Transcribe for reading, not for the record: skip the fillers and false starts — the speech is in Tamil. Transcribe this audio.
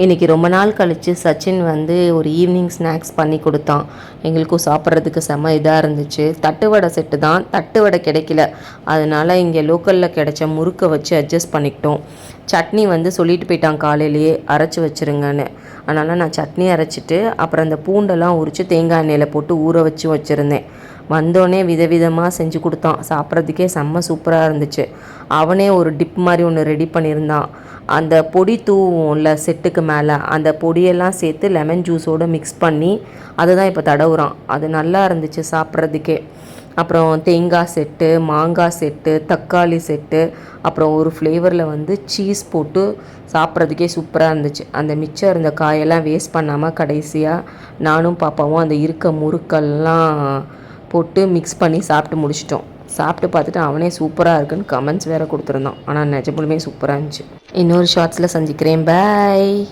இன்றைக்கி ரொம்ப நாள் கழித்து சச்சின் வந்து ஒரு ஈவினிங் ஸ்நாக்ஸ் பண்ணி கொடுத்தான். எங்களுக்கும் சாப்பிட்றதுக்கு செம்ம இதாக இருந்துச்சு. தட்டு வடை செட்டு தான், தட்டு வடை கிடைக்கல. அதனால் இங்கே லோக்கலில் கிடைச்ச முறுக்கை வச்சு அட்ஜஸ்ட் பண்ணிக்கிட்டோம். சட்னி வந்து சொல்லிட்டு போயிட்டான் காலையிலேயே அரைச்சி வச்சுருங்கன்னு. அதனால் நான் சட்னி அரைச்சிட்டு அப்புறம் அந்த பூண்டெல்லாம் உரித்து தேங்காய் எண்ணெயில் போட்டு ஊற வச்சுருந்தேன். வந்தோடனே விதவிதமாக செஞ்சு கொடுத்தான். சாப்பிட்றதுக்கே செம்ம சூப்பராக இருந்துச்சு. அவனே ஒரு டிப் மாதிரி ஒன்று ரெடி பண்ணியிருந்தான். அந்த பொடி தூவும்ல செட்டுக்கு மேலே, அந்த பொடியெல்லாம் சேர்த்து லெமன் ஜூஸோடு மிக்ஸ் பண்ணி அதுதான் இப்போ தடவுறான். அது நல்லா இருந்துச்சு சாப்பிட்றதுக்கே. அப்புறம் தேங்காய் செட்டு, மாங்காய் செட்டு, தக்காளி செட்டு, அப்புறம் ஒரு ஃப்ளேவரில் வந்து சீஸ் போட்டு சாப்பிட்றதுக்கே சூப்பராக இருந்துச்சு. அந்த மிச்சம் இருந்த காயெல்லாம் வேஸ்ட் பண்ணாமல் கடைசியாக நானும் பாப்பாவும் அந்த இருக்க முறுக்கெல்லாம் போட்டு மிக்ஸ் பண்ணி சாப்பிட்டு முடிச்சிட்டோம். சாப்பிட்டு பார்த்துட்டு அவனே சூப்பராக இருக்குன்னு கமெண்ட்ஸ் வேறு கொடுத்துருந்தான். ஆனால் நிஜமுலுமே சூப்பராக இருந்துச்சு. இன்னொரு ஷார்ட்ஸில் சந்திக்கிறேன். பாய்.